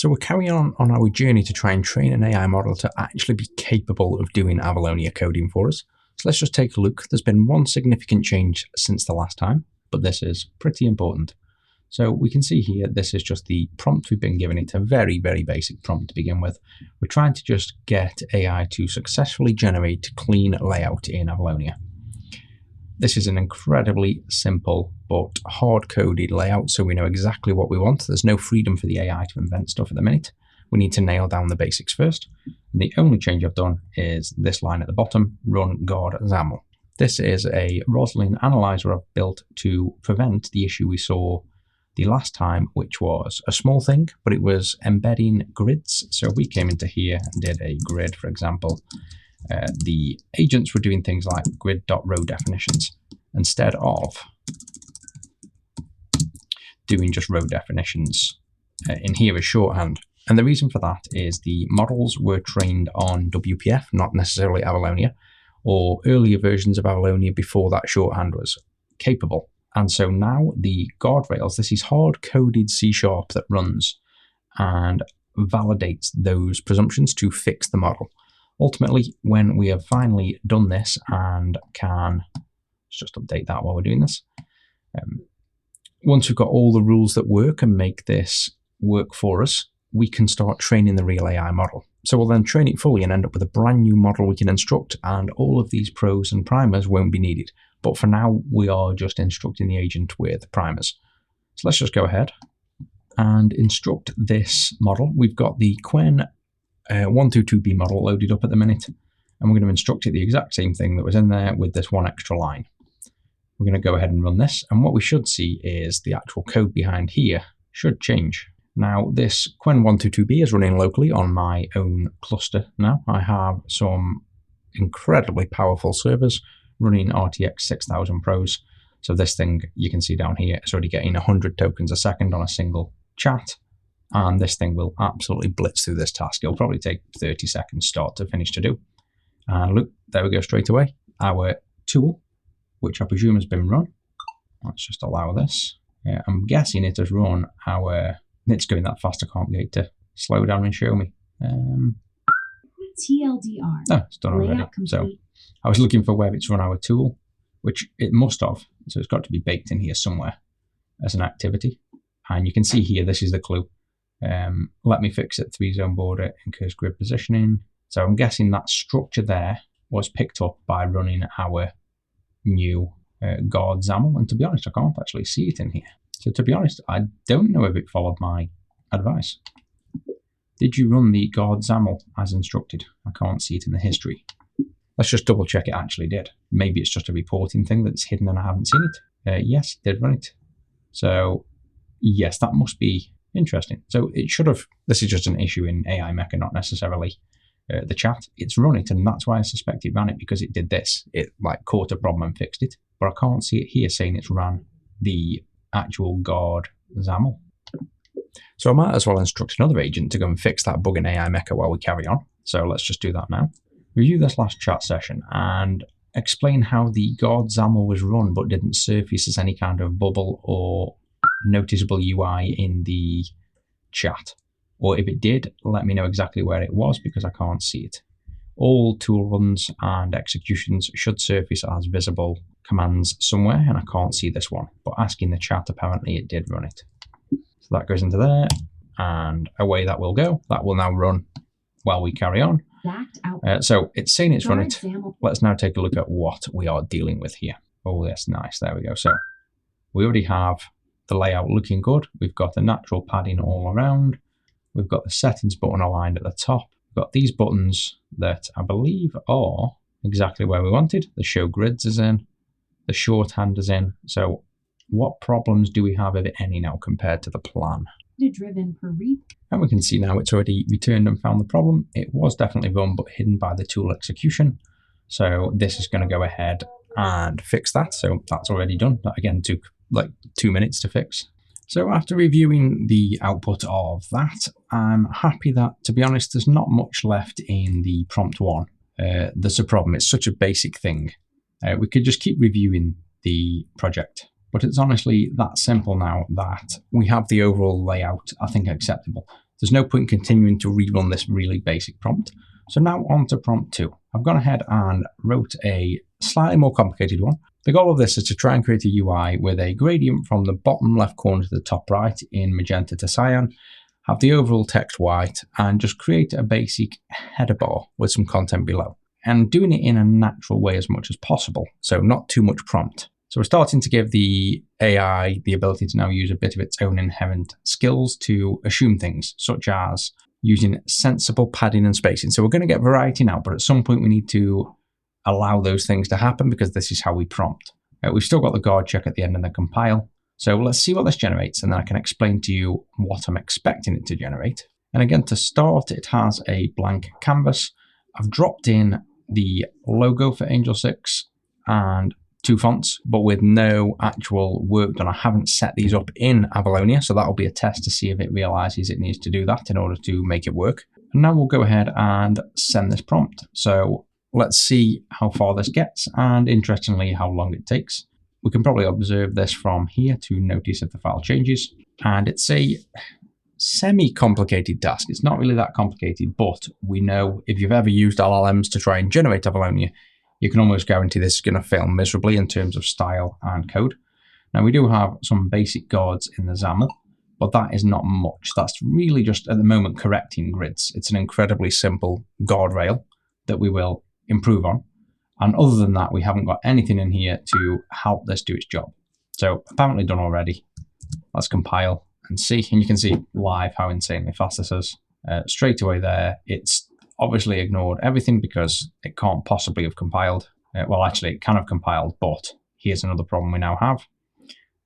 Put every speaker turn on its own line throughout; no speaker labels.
So we're carrying on our journey to try and train an AI model to actually be capable of doing Avalonia coding for us. So let's just take a look. There's been one significant change since the last time, but this is pretty important. So we can see here, this is just the prompt we've been given. It's a very, very basic prompt to begin with. We're trying to just get AI to successfully generate clean layout in Avalonia. This is an incredibly simple but hard-coded layout, so we know exactly what we want. There's no freedom for the AI to invent stuff at the minute. We need to nail down the basics first. And the only change I've done is this line at the bottom, run guard XAML. This is a Roslyn analyzer I've built to prevent the issue we saw the last time, which was a small thing, but it was embedding grids. So if we came into here and did a grid, for example, the agents were doing things like grid.row definitions instead of doing just row definitions in here as shorthand. And the reason for that is the models were trained on WPF, not necessarily Avalonia, or earlier versions of Avalonia before that shorthand was capable. And so now the guardrails, this is hard-coded C# that runs and validates those presumptions to fix the model. Ultimately, when we have finally done this and can, let's just update that while we're doing this. Once we've got all the rules that work and make this work for us, we can start training the real AI model. So we'll then train it fully and end up with a brand new model we can instruct, and all of these pros and primers won't be needed. But for now, we are just instructing the agent with primers. So let's just go ahead and instruct this model. We've got the Qwen 122B model loaded up at the minute, and we're going to instruct it the exact same thing that was in there with this one extra line. We're going to go ahead and run this, and what we should see is the actual code behind here should change. Now, this Qwen 122B is running locally on my own cluster now. I have some incredibly powerful servers running RTX 6000 Pros. So this thing, you can see down here, is already getting 100 tokens a second on a single chat. And this thing will absolutely blitz through this task. It'll probably take 30 seconds start to finish to do. And look, there we go straight away. Our tool, which I presume has been run. Let's just allow this. I'm guessing it has run our... It's going that fast, I can't get it to slow down and show me.
TLDR.
Oh, it's done already. So I was looking for where it's run our tool, which it must have. So it's got to be baked in here somewhere as an activity. And you can see here, this is the clue. Let me fix it, 3-zone border, incurs grid positioning. So I'm guessing that structure there was picked up by running our new guard XAML. And to be honest, I can't actually see it in here. So to be honest, I don't know if it followed my advice. Did you run the guard XAML as instructed? I can't see it in the history. Let's just double check it actually did. Maybe it's just a reporting thing that's hidden and I haven't seen it. Yes, it did run it. So yes, that must be interesting. So it should have, this is just an issue in AI Mecha, not necessarily the chat. It's run it, and that's why I suspect it ran it, because it did this. It like caught a problem and fixed it. But I can't see it here saying it's ran the actual guard XAML. So I might as well instruct another agent to go and fix that bug in AI Mecha while we carry on. So let's just do that now. Review this last chat session and explain how the guard XAML was run but didn't surface as any kind of bubble or noticeable UI in the chat. Or if it did, let me know exactly where it was, because I can't see it. All tool runs and executions should surface as visible commands somewhere, and I can't see this one. But asking the chat, apparently it did run it. So that goes into there, and away that will go. That will now run while we carry on. So it's saying it's run it. Let's now take a look at what we are dealing with here. Oh, yes, nice. There we go. So we already have the layout looking good. We've got the natural padding all around. We've got the settings button aligned at the top. We've got these buttons that I believe are exactly where we wanted. The show grids is in. The shorthand is in. So what problems do we have, if any, now compared to the plan?
Driven per read.
And we can see now it's already returned and found the problem. It was definitely run, but hidden by the tool execution. So this is going to go ahead and fix that. So that's already done. That again took like 2 minutes to fix. So after reviewing the output of that, I'm happy that, to be honest, there's not much left in the prompt one. There's a problem. It's such a basic thing. We could just keep reviewing the project, but it's honestly that simple now that we have the overall layout, I think, acceptable. there's no point in continuing to rerun this really basic prompt. So now on to prompt 2. I've gone ahead and wrote a slightly more complicated one. The goal of this is to try and create a UI with a gradient from the bottom left corner to the top right in magenta to cyan, have the overall text white, and just create a basic header bar with some content below. And doing it in a natural way as much as possible, so not too much prompt. So we're starting to give the AI the ability to now use a bit of its own inherent skills to assume things, such as using sensible padding and spacing. So we're going to get variety now, but at some point we need to allow those things to happen because this is how we prompt. We've still got the guard check at the end and the compile. So let's see what this generates, and then I can explain to you what I'm expecting it to generate. And again, to start, it has a blank canvas. I've dropped in the logo for Angel 6 and 2 fonts, but with no actual work done. I haven't set these up in Avalonia, so that'll be a test to see if it realizes it needs to do that in order to make it work. And now we'll go ahead and send this prompt. So let's see how far this gets, and interestingly, how long it takes. We can probably observe this from here to notice if the file changes. And it's a semi-complicated task. It's not really that complicated, but we know if you've ever used LLMs to try and generate Avalonia, you can almost guarantee this is going to fail miserably in terms of style and code. Now, we do have some basic guards in the XAML, but that is not much. That's really just at the moment correcting grids. It's an incredibly simple guardrail that we will improve on. And other than that, we haven't got anything in here to help this do its job. So apparently done already. Let's compile and see. And you can see live how insanely fast this is. Straight away there, it's obviously ignored everything because it can't possibly have compiled. Well, actually, it can have compiled, but here's another problem we now have.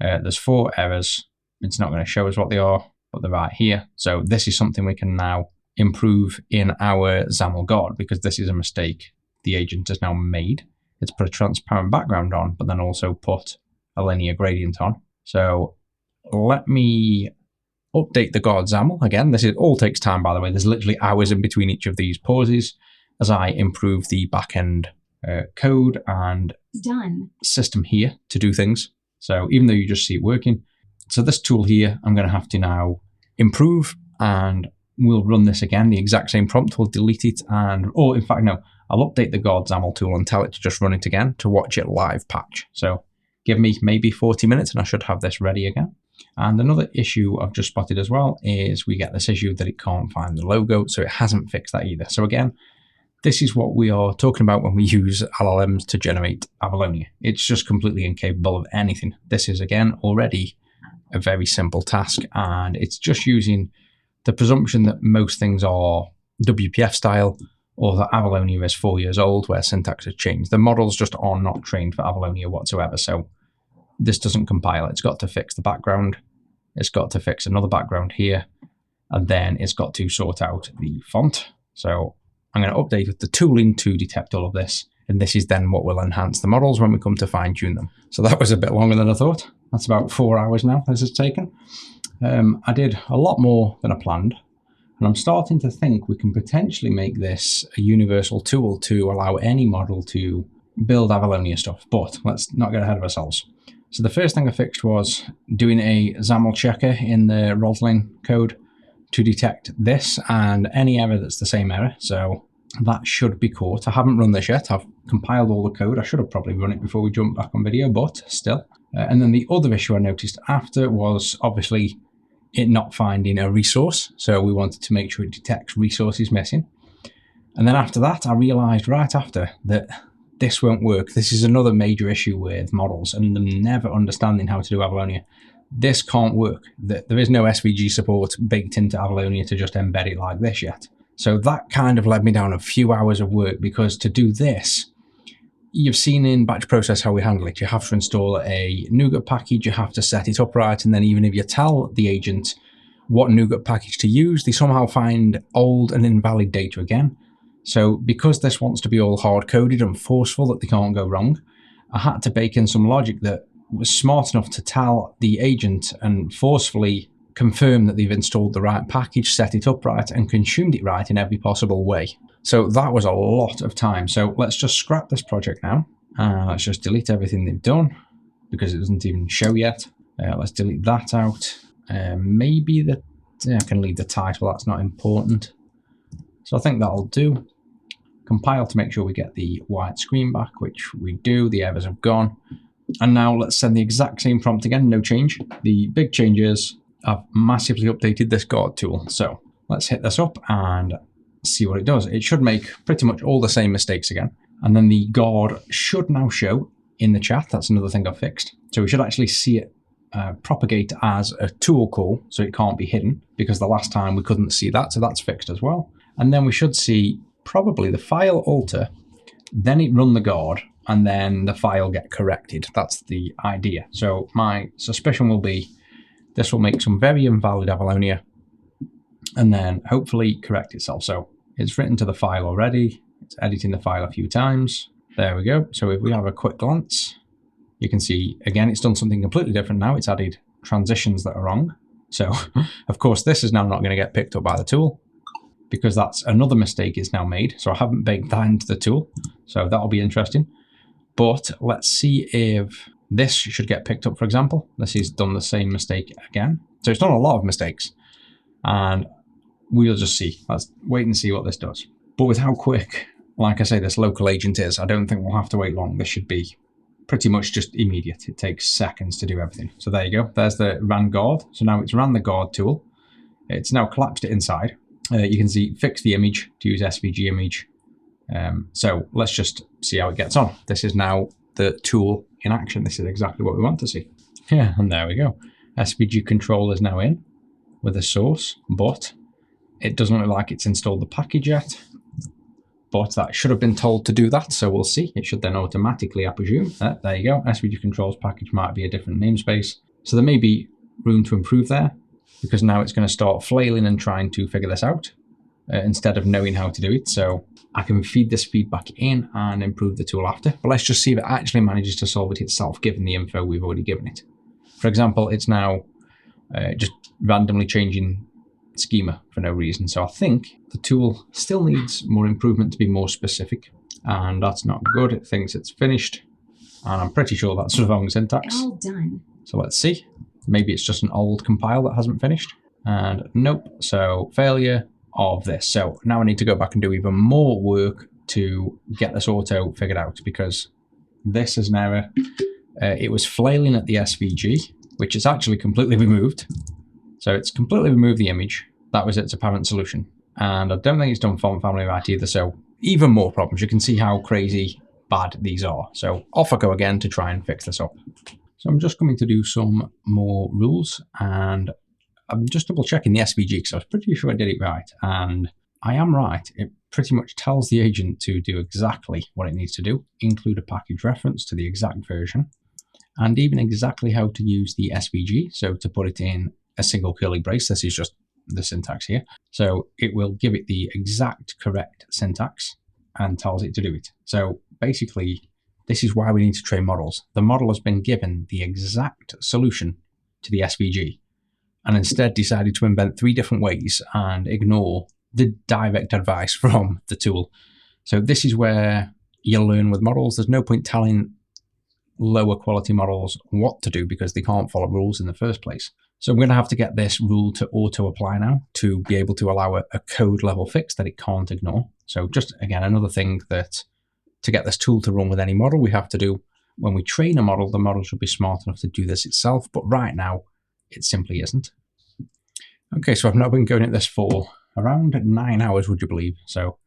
There's 4 errors. It's not going to show us what they are, but they're right here. So this is something we can now improve in our XAML guard because this is a mistake the agent has now made. It's put a transparent background on, but then also put a linear gradient on. So let me update the guard XAML. Again, this all takes time, by the way. There's literally hours in between each of these pauses as I improve the backend code and system here to do things. So even though you just see it working, so this tool here, I'm going to have to now improve, and we'll run this again, the exact same prompt. We'll delete it, or in fact, no, I'll update the guard XAML tool and tell it to just run it again to watch it live patch. So give me maybe 40 minutes and I should have this ready again. And another issue I've just spotted as well is we get this issue that it can't find the logo, so it hasn't fixed that either. So again, this is what we are talking about when we use LLMs to generate Avalonia. It's just completely incapable of anything. This is, again, already a very simple task, and it's just using the presumption that most things are WPF style, or that Avalonia is 4 years old, where syntax has changed. The models just are not trained for Avalonia whatsoever, so this doesn't compile. It's got to fix the background, it's got to fix another background here, and then it's got to sort out the font. So I'm going to update the tooling to detect all of this, and this is then what will enhance the models when we come to fine-tune them. So that was a bit longer than I thought. That's about 4 hours now this has taken. I did a lot more than I planned, and I'm starting to think we can potentially make this a universal tool to allow any model to build Avalonia stuff, but let's not get ahead of ourselves. So the first thing I fixed was doing a XAML checker in the Roslyn code to detect this and any error that's the same error. So that should be caught. I haven't run this yet. I've compiled all the code. I should have probably run it before we jump back on video, but still. And then the other issue I noticed after was obviously it not finding a resource. So we wanted to make sure it detects resources missing. And then after that, I realized right after that this won't work. This is another major issue with models and them never understanding how to do Avalonia. This can't work. There is no SVG support baked into Avalonia to just embed it like this yet. So that kind of led me down a few hours of work, because to do this, you've seen in batch process how we handle it. You have to install a NuGet package, you have to set it up right, and then even if you tell the agent what NuGet package to use, they somehow find old and invalid data again. So because this wants to be all hard-coded and forceful that they can't go wrong, I had to bake in some logic that was smart enough to tell the agent and forcefully confirm that they've installed the right package, set it up right, and consumed it right in every possible way. So that was a lot of time. So let's just scrap this project now. Let's just delete everything they've done because it doesn't even show yet. Let's delete that out. Maybe the I can leave the title, that's not important. So I think that'll do. Compile to make sure we get the white screen back, which we do, the errors have gone. And now let's send the exact same prompt again, no change. The big change is I've massively updated this guard tool. So let's hit this up and see what it does. It should make pretty much all the same mistakes again. And then the guard should now show in the chat. That's another thing I've fixed. So we should actually see it propagate as a tool call, so it can't be hidden, because the last time we couldn't see that, so that's fixed as well. And then we should see probably the file alter, then it run the guard, and then the file get corrected. That's the idea. So my suspicion will be this will make some very invalid Avalonia and then hopefully correct itself. So it's written to the file already. It's editing the file a few times. There we go. So if we have a quick glance, you can see, again, it's done something completely different now. It's added transitions that are wrong. So, of course, this is now not going to get picked up by the tool because that's another mistake it's now made. So I haven't baked that into the tool. So that'll be interesting. But let's see if this should get picked up, for example. This has done the same mistake again. So it's done a lot of mistakes. And we'll just see. Let's wait and see what this does. But with how quick, like I say, this local agent is, I don't think we'll have to wait long. This should be pretty much just immediate. It takes seconds to do everything. So there you go. There's the ran guard. So now it's ran the guard tool. It's now collapsed it inside. You can see fix the image to use SVG image. So let's just see how it gets on. This is now the tool in action. This is exactly what we want to see. Yeah, and there we go. SVG control is now in with a source, but it doesn't look like it's installed the package yet. But that should have been told to do that, so we'll see. It should then automatically, I presume. There you go. SVG controls package might be a different namespace. So there may be room to improve there, because now it's going to start flailing and trying to figure this out instead of knowing how to do it. So I can feed this feedback in and improve the tool after. But let's just see if it actually manages to solve it itself, given the info we've already given it. For example, it's now just randomly changing schema for no reason. So I think the tool still needs more improvement to be more specific, and that's not good. It thinks it's finished, and I'm pretty sure that's the wrong syntax.
All done.
So let's see. Maybe it's just an old compile that hasn't finished. And nope. So failure of this. So now I need to go back and do even more work to get this auto figured out, because this is an error. It was flailing at the SVG, which is actually completely removed. So it's completely removed the image. That was its apparent solution. And I don't think it's done font family right either. So even more problems. You can see how crazy bad these are. So off I go again to try and fix this up. So I'm just going to do some more rules, and I'm just double checking the SVG because I was pretty sure I did it right. And I am right. It pretty much tells the agent to do exactly what it needs to do, include a package reference to the exact version, and even exactly how to use the SVG. So to put it in a single curly brace, this is just the syntax here. So it will give it the exact correct syntax and tells it to do it. So basically, this is why we need to train models. The model has been given the exact solution to the SVG and instead decided to invent 3 different ways and ignore the direct advice from the tool. So this is where you'll learn with models. There's no point telling lower quality models what to do because they can't follow rules in the first place. So I'm going to have to get this rule to auto apply now to be able to allow a code level fix that it can't ignore. So just again, another thing that to get this tool to run with any model, we have to do when we train a model, the model should be smart enough to do this itself. But right now, it simply isn't. Okay, so I've now been going at this for around 9 hours, would you believe? So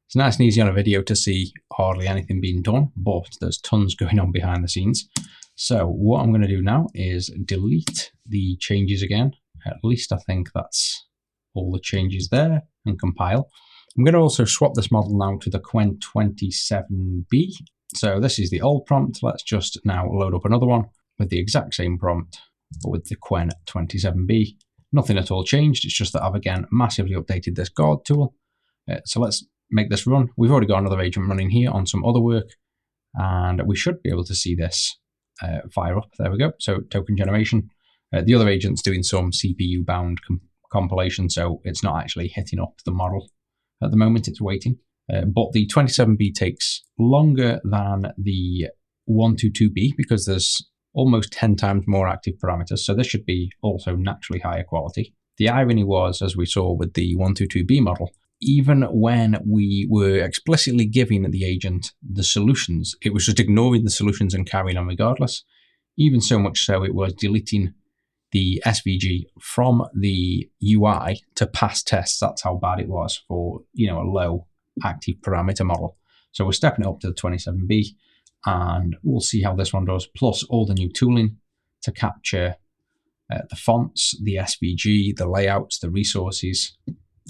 it's nice and easy on a video to see hardly anything being done, but there's tons going on behind the scenes. So what I'm going to do now is delete the changes again. At least I think that's all the changes there, and compile. I'm going to also swap this model now to the Qwen 27B. So this is the old prompt. Let's just now load up another one with the exact same prompt, but with the Qwen 27B. Nothing at all changed. It's just that I've again massively updated this guard tool. So let's make this run. We've already got another agent running here on some other work, and we should be able to see this fire up. There we go. So token generation. The other agent's doing some CPU bound compilation, so it's not actually hitting up the model. At the moment, it's waiting. But the 27B takes longer than the 122B because there's almost 10 times more active parameters. So this should be also naturally higher quality. The irony was, as we saw with the 122B model, even when we were explicitly giving the agent the solutions, it was just ignoring the solutions and carrying on regardless. Even so much so, it was deleting the SVG from the UI to pass tests. That's how bad it was for, a low active parameter model. So we're stepping it up to the 27B, and we'll see how this one does, plus all the new tooling to capture the fonts, the SVG, the layouts, the resources,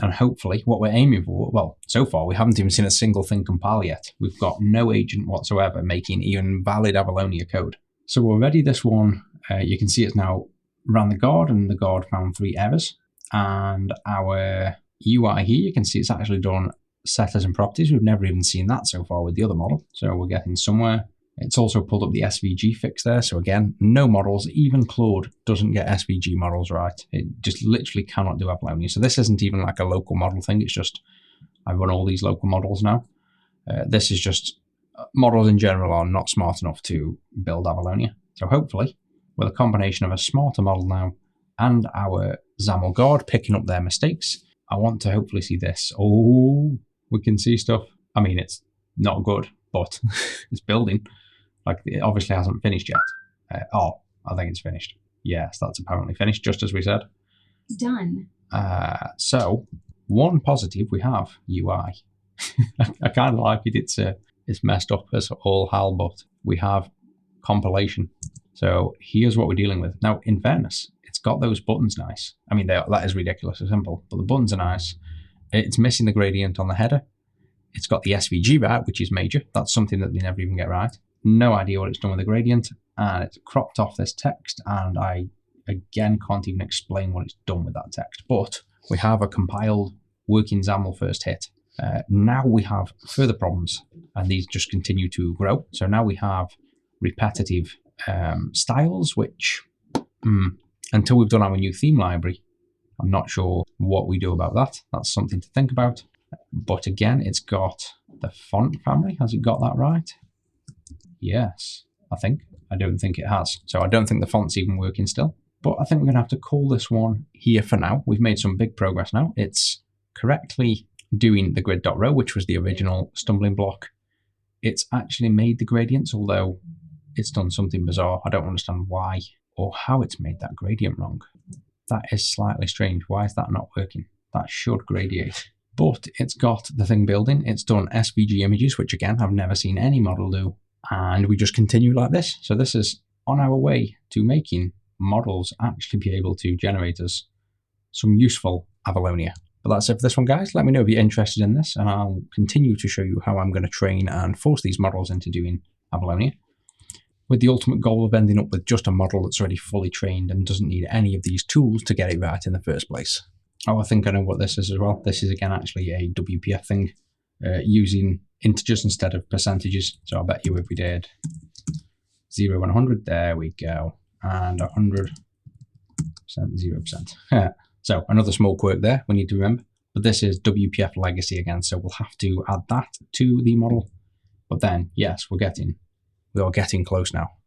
and hopefully what we're aiming for, well, so far we haven't even seen a single thing compile yet. We've got no agent whatsoever making even valid Avalonia code. So already this one, you can see it's now ran the guard, and the guard found 3 errors. And our UI here, you can see it's actually done setters and properties. We've never even seen that so far with the other model. So we're getting somewhere. It's also pulled up the SVG fix there. So again, no models. Even Claude doesn't get SVG models right. It just literally cannot do Avalonia. So this isn't even like a local model thing. It's just, I run all these local models now. This is just, models in general are not smart enough to build Avalonia. So hopefully, with a combination of a smarter model now and our XAML guard picking up their mistakes, I want to hopefully see this. Oh, we can see stuff. I mean, it's not good, but it's building. Like, it obviously hasn't finished yet. I think it's finished. Yes, that's apparently finished, just as we said.
It's done.
So, one positive, we have UI. I kind of like it. It's messed up as all hell, but we have compilation. So here's what we're dealing with. Now, in fairness, it's got those buttons nice. I mean, that is ridiculously simple, but the buttons are nice. It's missing the gradient on the header. It's got the SVG right, which is major. That's something that they never even get right. No idea what it's done with the gradient, and it's cropped off this text, and I, again, can't even explain what it's done with that text. But we have a compiled working XAML first hit. Now we have further problems, and these just continue to grow. So now we have repetitive styles, which, until we've done our new theme library, I'm not sure what we do about that. That's something to think about. But again, it's got the font family. Has it got that right? Yes, I think. I don't think it has. So I don't think the font's even working still. But I think we're going to have to call this one here for now. We've made some big progress now. It's correctly doing the grid.row, which was the original stumbling block. It's actually made the gradients, although it's done something bizarre. I don't understand why or how it's made that gradient wrong. That is slightly strange. Why is that not working? That should gradiate. But it's got the thing building. It's done SVG images, which again, I've never seen any model do. And we just continue like this. So this is on our way to making models actually be able to generate us some useful Avalonia. But that's it for this one, guys. Let me know if you're interested in this, and I'll continue to show you how I'm going to train and force these models into doing Avalonia, with the ultimate goal of ending up with just a model that's already fully trained and doesn't need any of these tools to get it right in the first place. Oh, I think I know what this is as well. This is, again, actually a WPF thing, using integers instead of percentages. So I bet you if we did 0 and 100, there we go, and 100%, 0%. So another small quirk there we need to remember. But this is WPF-legacy again, so we'll have to add that to the model. But then, yes, we are getting close now.